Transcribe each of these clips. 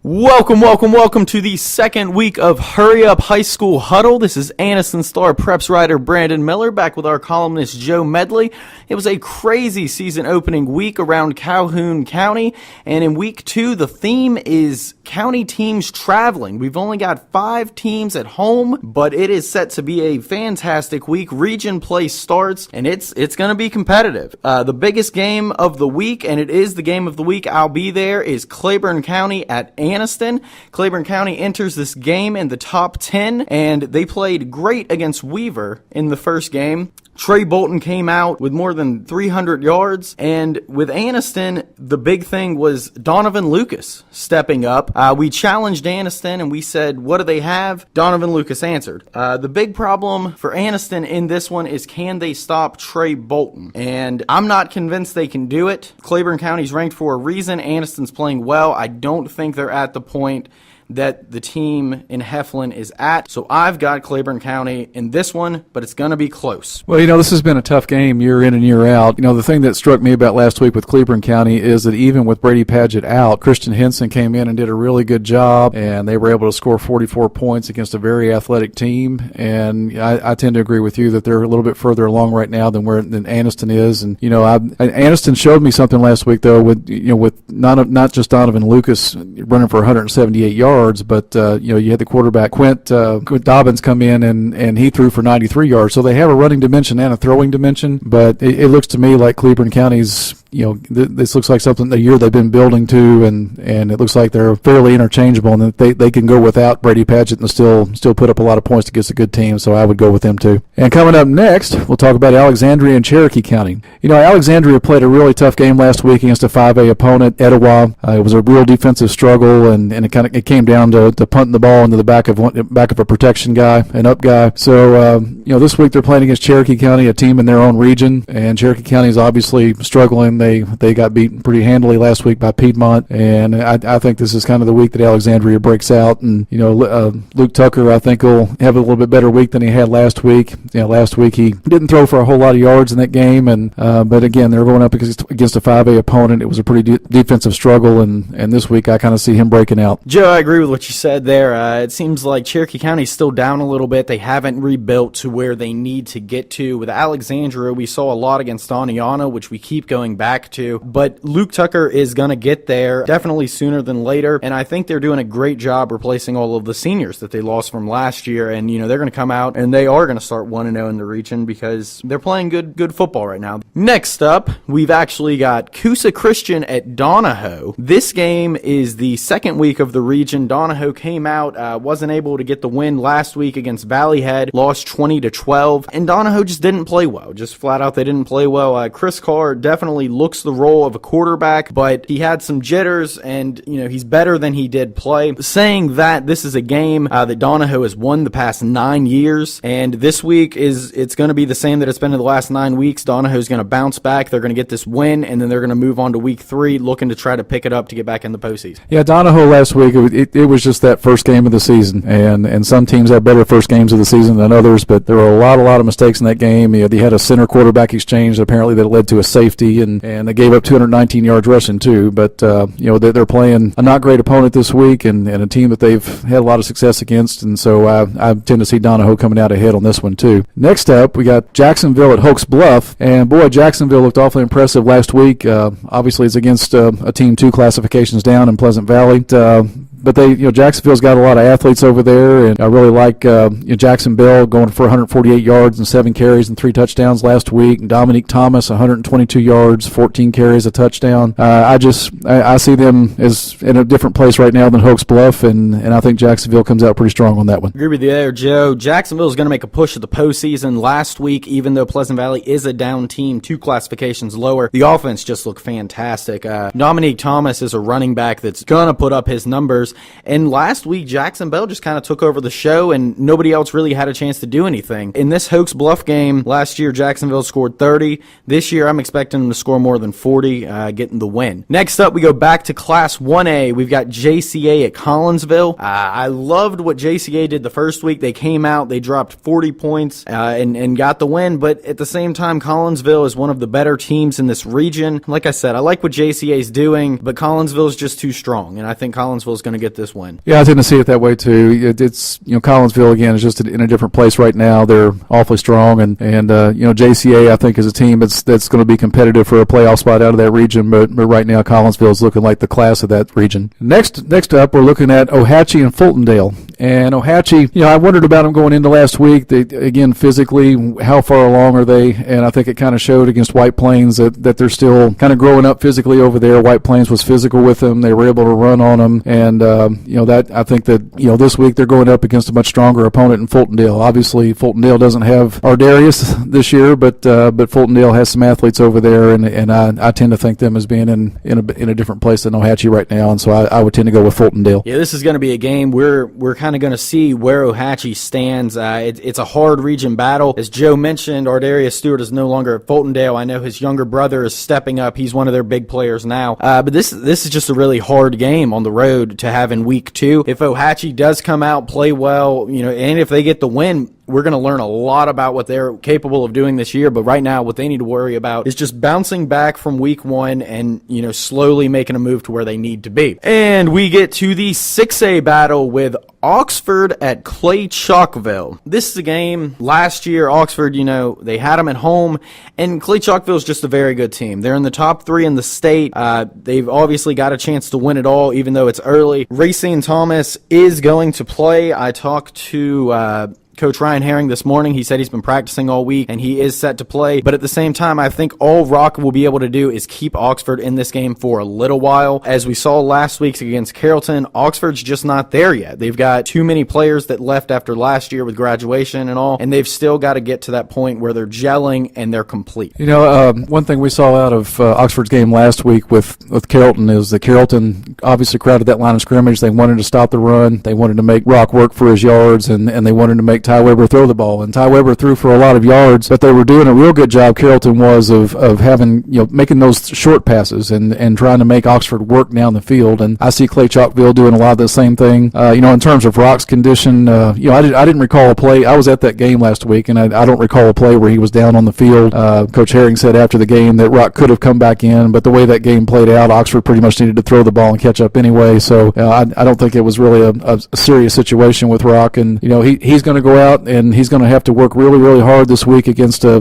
Welcome to the second week of Hurry Up High School Huddle. This is Anniston Star Preps writer Brandon Miller back with our columnist Joe Medley. It was a crazy season opening week around Calhoun County, and in week 2 the theme is county teams traveling. We've only got 5 teams at home, but it is set to be a fantastic week. Region play starts, and it's going to be competitive. The biggest game of the week, and it is the game of the week, I'll be there, is Claiborne County at Anniston. Claiborne County enters this game in the top 10, and they played great against Weaver in the first game. Trey Bolton came out with more than 300 yards, and with Anniston, the big thing was Donovan Lucas stepping up. We challenged Anniston, and we said, what do they have? Donovan Lucas answered. The big problem for Anniston in this one is, can they stop Trey Bolton? And I'm not convinced they can do it. Claiborne County's ranked for a reason. Anniston's playing well. I don't think they're at the point that the team in Heflin is at. So I've got Claiborne County in this one, but it's going to be close. Well, this has been a tough game year in and year out. The thing that struck me about last week with Claiborne County is that even with Brady Padgett out, Christian Henson came in and did a really good job, and they were able to score 44 points against a very athletic team. And I tend to agree with you that they're a little bit further along right now than Anniston is. And Anniston showed me something last week though with not just Donovan Lucas running for 178 yards. But you had the quarterback Quint Dobbins come in and he threw for 93 yards. So they have a running dimension and a throwing dimension. But it looks to me like Claiborne County's, this looks like something the year they've been building to, and it looks like they're fairly interchangeable, and that they can go without Brady Padgett and still put up a lot of points against a good team. So I would go with them too. And coming up next, we'll talk about Alexandria and Cherokee County. Alexandria played a really tough game last week against a 5A opponent, Etowah. It was a real defensive struggle, and it came down to punting the ball into the back of a protection guy, an up guy. So this week they're playing against Cherokee County, a team in their own region, and Cherokee County is obviously struggling. They got beaten pretty handily last week by Piedmont, and I think this is kind of the week that Alexandria breaks out. And Luke Tucker, I think, will have a little bit better week than he had last week. Last week he didn't throw for a whole lot of yards in that game, and but again they're going up against a 5A opponent. It was a pretty defensive struggle, and this week I kind of see him breaking out. Joe, I agree with what you said there. It seems like Cherokee County's still down a little bit. They haven't rebuilt to where they need to get to. With Alexandria, we saw a lot against Aniana, which we keep going back to. But Luke Tucker is going to get there definitely sooner than later. And I think they're doing a great job replacing all of the seniors that they lost from last year. And, they're going to come out and they are going to start 1-0 in the region because they're playing good football right now. Next up, we've actually got Coosa Christian at Donahoe. This game is the second week of the region. Donahoe came out, wasn't able to get the win last week against Valleyhead, lost 20-12, and Donahoe just didn't play well. Just flat out, they didn't play well. Chris Carr definitely looks the role of a quarterback, but he had some jitters, and he's better than he did play. Saying that, this is a game that Donahoe has won the past 9 years, and this week it's going to be the same that it's been in the last 9 weeks. Donahoe's going to bounce back. They're going to get this win, and then they're going to move on to week 3, looking to try to pick it up to get back in the postseason. Yeah, Donahoe last week, it was just that first game of the season, and some teams have better first games of the season than others, but there were a lot of mistakes in that game. They had a center quarterback exchange apparently that led to a safety, and they gave up 219 yards rushing too. But they're playing a not great opponent this week, and a team that they've had a lot of success against, and so I tend to see Donahoe coming out ahead on this one too. Next up, we got Jacksonville at Hoax Bluff, and boy, Jacksonville looked awfully impressive last week. Obviously, it's against a team 2 classifications down in Pleasant Valley. But Jacksonville's got a lot of athletes over there, and I really like Jackson Bell going for 148 yards and 7 carries and 3 touchdowns last week. And Dominic Thomas, 122 yards, 14 carries, a touchdown. I see them as in a different place right now than Hoax Bluff, and I think Jacksonville comes out pretty strong on that one. Agree with you there, Joe. Jacksonville is going to make a push at the postseason. Last week, even though Pleasant Valley is a down team, 2 classifications lower, the offense just looked fantastic. Dominic Thomas is a running back that's going to put up his numbers. And last week, Jackson Bell just kind of took over the show, and nobody else really had a chance to do anything. In this Hoax Bluff game, last year, Jacksonville scored 30. This year, I'm expecting them to score more than 40, getting the win. Next up, we go back to Class 1A. We've got JCA at Collinsville. I loved what JCA did the first week. They came out, they dropped 40 points and got the win, but at the same time, Collinsville is one of the better teams in this region. Like I said, I like what JCA is doing, but Collinsville is just too strong, and I think Collinsville is going to get this win. Yeah, I tend to see it that way too. It's Collinsville again is just in a different place right now. They're awfully strong, and JCA I think is a team that's going to be competitive for a playoff spot out of that region. But right now Collinsville is looking like the class of that region. Next up, we're looking at Ohatchee and Fultondale. And Ohatchee, I wondered about them going into last week. Again, physically, how far along are they? And I think it kind of showed against White Plains that they're still kind of growing up physically over there. White Plains was physical with them. They were able to run on them. And, that I think that, this week they're going up against a much stronger opponent in Fultondale. Obviously, Fultondale doesn't have Ardarius this year, but Fultondale has some athletes over there. And I tend to think them as being in a different place than Ohatchee right now. And so I would tend to go with Fultondale. Yeah, this is going to be a game we're kind of going to see where Ohatchee stands. It's a hard region battle. As Joe mentioned, Ardarius Stewart is no longer at Fultondale. I know his younger brother is stepping up. He's one of their big players now. But this is just a really hard game on the road to have in week 2. If Ohatchee does come out, play well, and if they get the win, we're going to learn a lot about what they're capable of doing this year. But right now, what they need to worry about is just bouncing back from week 1 and, slowly making a move to where they need to be. And we get to the 6A battle with Oxford at Clay Chalkville. This is a game last year. Oxford, they had them at home, and Clay Chalkville is just a very good team. They're in the top 3 in the state. They've obviously got a chance to win it all, even though it's early. Racine Thomas is going to play. I talked to Coach Ryan Herring this morning. He said he's been practicing all week and he is set to play. But at the same time, I think all Rock will be able to do is keep Oxford in this game for a little while. As we saw last week against Carrollton, Oxford's just not there yet. They've got too many players that left after last year with graduation and all, and they've still got to get to that point where they're gelling and they're complete. One thing we saw out of Oxford's game last week with Carrollton is that Carrollton obviously crowded that line of scrimmage. They wanted to stop the run. They wanted to make Rock work for his yards, and they wanted to make Ty Weber throw the ball, and Ty Weber threw for a lot of yards, but they were doing a real good job, Carrollton was, of having, making those short passes and trying to make Oxford work down the field. And I see Clay Chalkville doing a lot of the same thing. In terms of Rock's condition, I didn't recall a play. I was at that game last week, and I don't recall a play where he was down on the field. Coach Herring said after the game that Rock could have come back in, but the way that game played out, Oxford pretty much needed to throw the ball and catch up anyway. So I don't think it was really a serious situation with Rock, and he's going to go out and he's going to have to work really, really hard this week against a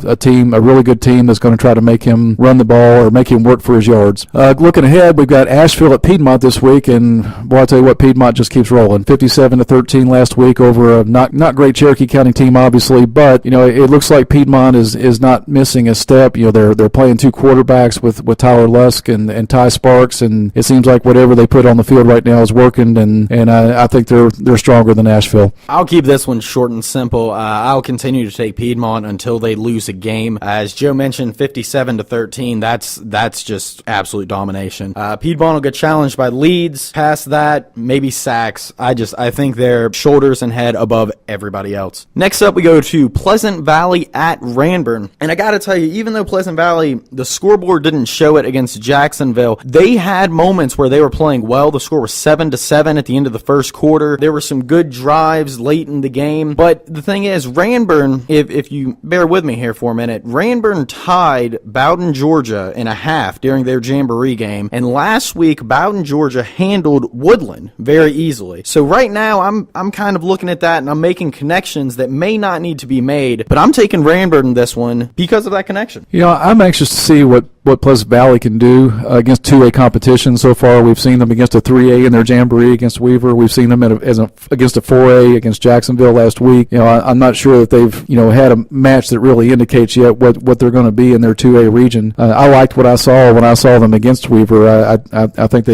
really good team that's going to try to make him run the ball or make him work for his yards. Looking ahead, we've got Asheville at Piedmont this week, and boy, I'll tell you what, Piedmont just keeps rolling. 57-13 last week over a not great Cherokee County team, obviously, but it looks like Piedmont is not missing a step. They're playing 2 quarterbacks with Tyler Lusk and Ty Sparks, and it seems like whatever they put on the field right now is working, and I think they're stronger than Asheville. I'll keep this one short and simple. I'll continue to take Piedmont until they lose a game. As Joe mentioned, 57-13, that's just absolute domination. Piedmont will get challenged by leads. Past that, maybe sacks. I think they're shoulders and head above everybody else. Next up, we go to Pleasant Valley at Ranburne. And I gotta tell you, even though Pleasant Valley, the scoreboard didn't show it against Jacksonville, they had moments where they were playing well. The score was 7-7 at the end of the first quarter. There were some good drives late in the game. But the thing is, Ranburne, if you bear with me here for a minute, Ranburne tied Bowden, Georgia in a half during their Jamboree game, and last week Bowden, Georgia handled Woodland very easily. So right now I'm kind of looking at that and I'm making connections that may not need to be made, but I'm taking Ranburne in this one because of that connection. I'm anxious to see what Pleasant Valley can do against 2A competition. So far, we've seen them against a 3A in their Jamboree against Weaver. We've seen them against a 4A against Jacksonville last week. I'm not sure that they've had a match that really indicates yet what they're going to be in their 2A region. I liked what I saw when I saw them against Weaver. I think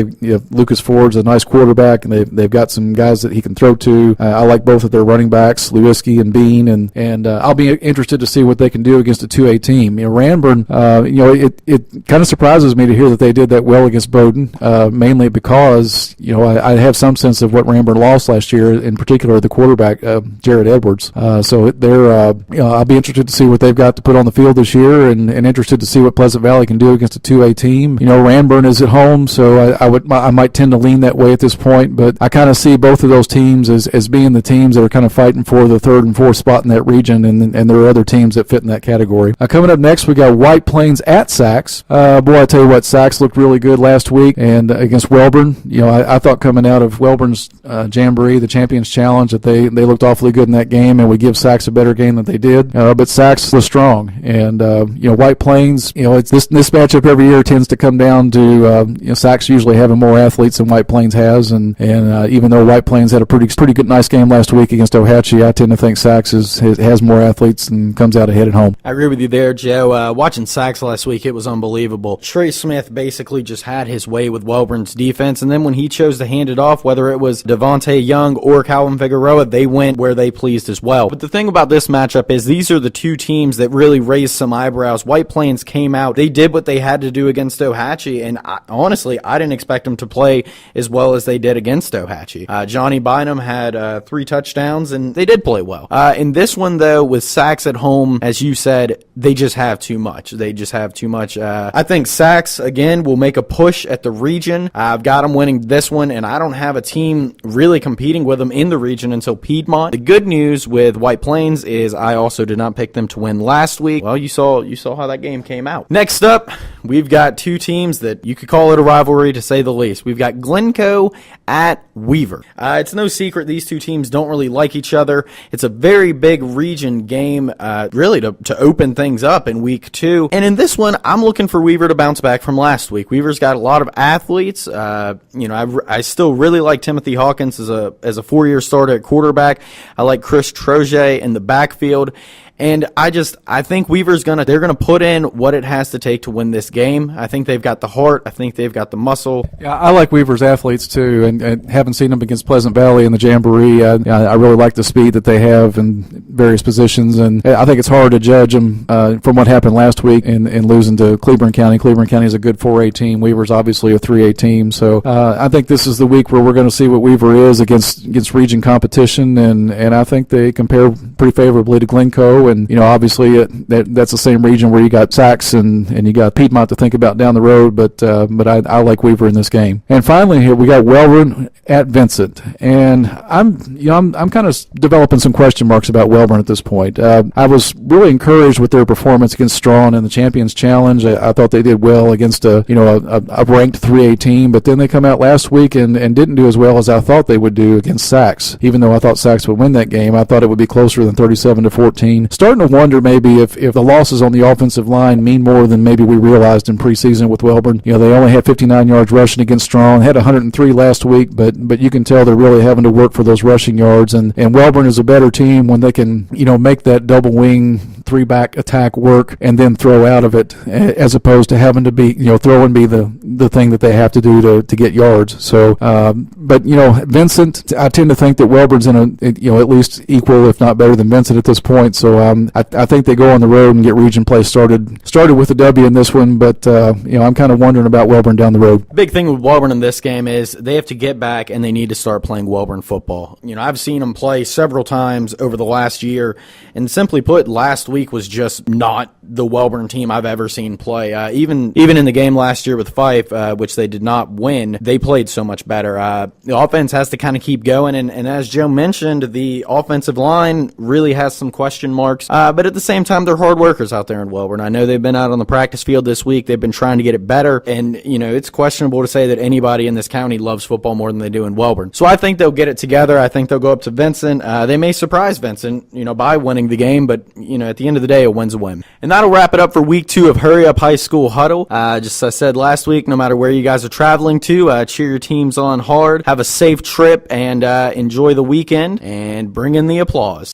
Lucas Ford's a nice quarterback, and they've got some guys that he can throw to. I like both of their running backs, Lewiski and Bean, and I'll be interested to see what they can do against a 2A team. Ranburne, it kind of surprises me to hear that they did that well against Bowden, mainly because I have some sense of what Ranburne lost last year, in particular the quarterback Jared Edwards. So I'll be interested to see what they've got to put on the field this year, and interested to see what Pleasant Valley can do against a 2A team. Ranburne is at home, so I might tend to lean that way at this point, but I kind of see both of those teams as being the teams that are kind of fighting for the 3rd and 4th spot in that region, and there are other teams that fit in that category. Coming up next, we got White Plains at Sac. Sacs. Boy, I tell you what, Sacs looked really good last week and against Welborn. I thought coming out of Welborn's Jamboree, the Champions Challenge, that they looked awfully good in that game, and we give Sacs a better game than they did. But Sacs was strong, and White Plains. It's this matchup every year tends to come down to Sacs usually having more athletes than White Plains has, and even though White Plains had a pretty good nice game last week against Ohatchee, I tend to think Sacs has more athletes and comes out ahead at home. I agree with you there, Joe. Watching Sacs last week, it was unbelievable. Trey Smith basically just had his way with Welborn's defense, and then when he chose to hand it off, whether it was Devontae Young or Calvin Figueroa, they went where they pleased as well. But the thing about this matchup is these are the two teams that really raised some eyebrows. White Plains came out. They did what they had to do against Ohatchee, and honestly, I didn't expect them to play as well as they did against Ohatchee. Johnny Bynum had 3 touchdowns, and they did play well. In this one, though, with Sacs at home, as you said, they just have too much. I think Sacs, again, will make a push at the region. I've got them winning this one, and I don't have a team really competing with them in the region until Piedmont. The good news with White Plains is I also did not pick them to win last week. Well, you saw how that game came out. Next up, we've got two teams that you could call it a rivalry, to say the least. We've got Glencoe at Weaver. It's no secret these two teams don't really like each other. It's a very big region game, really to open things up in week 2. And in this one, I'm looking for Weaver to bounce back from last week. Weaver's got a lot of athletes. I still really like Timothy Hawkins as a 4-year starter at quarterback. I like Chris Troje in the backfield. And I think Weaver's they're gonna put in what it has to take to win this game. I think they've got the heart. I think they've got the muscle. Yeah, I like Weaver's athletes too, and having seen them against Pleasant Valley in the Jamboree, I really like the speed that they have in various positions, and I think it's hard to judge them from what happened last week in losing to Cleburne County. Cleburne County is a good 4A team. Weaver's obviously a 3A team, so I think this is the week where we're going to see what Weaver is against region competition, and I think they compare pretty favorably to Glencoe. And obviously that's the same region where you got Sacs and you got Piedmont to think about down the road. But I like Weaver in this game. And finally, here we got Welborn at Vincent, and I'm kind of developing some question marks about Welborn at this point. I was really encouraged with their performance against Strawn in the Champions Challenge. I thought they did well against a ranked 3A team, but then they come out last week and didn't do as well as I thought they would do against Sacs. Even though I thought Sacs would win that game, I thought it would be closer than 37-14. Starting to wonder maybe if the losses on the offensive line mean more than maybe we realized in preseason with Welborn. They only had 59 yards rushing against Strawn, had 103 last week, but you can tell they're really having to work for those rushing yards. And Welborn is a better team when they can make that double wing 3-back attack work and then throw out of it, as opposed to having to be throw and be the thing that they have to do to get yards. So, but Vincent, I tend to think that Welborn's in at least equal, if not better than Vincent at this point. So I think they go on the road and get region play started with a W in this one, but I'm kind of wondering about Welborn down the road. Big thing with Welborn in this game is they have to get back and they need to start playing Welborn football. I've seen them play several times over the last year, and simply put, last week was just not the Welborn team I've ever seen play. Even in the game last year with Fife, which they did not win, they played so much better. The offense has to kind of keep going, and as Joe mentioned, the offensive line really has some question marks. But at the same time, they're hard workers out there in Welborn. I know they've been out on the practice field this week. They've been trying to get it better, and it's questionable to say that anybody in this county loves football more than they do in Welborn. So I think they'll get it together. I think they'll go up to Vincent. They may surprise Vincent, by winning the game, but at the end of the day, a win's a win. And that'll wrap it up for week 2 of Hurry Up High School Huddle. Just as I said last week, no matter where you guys are traveling to, cheer your teams on hard. Have a safe trip and enjoy the weekend and bring in the applause.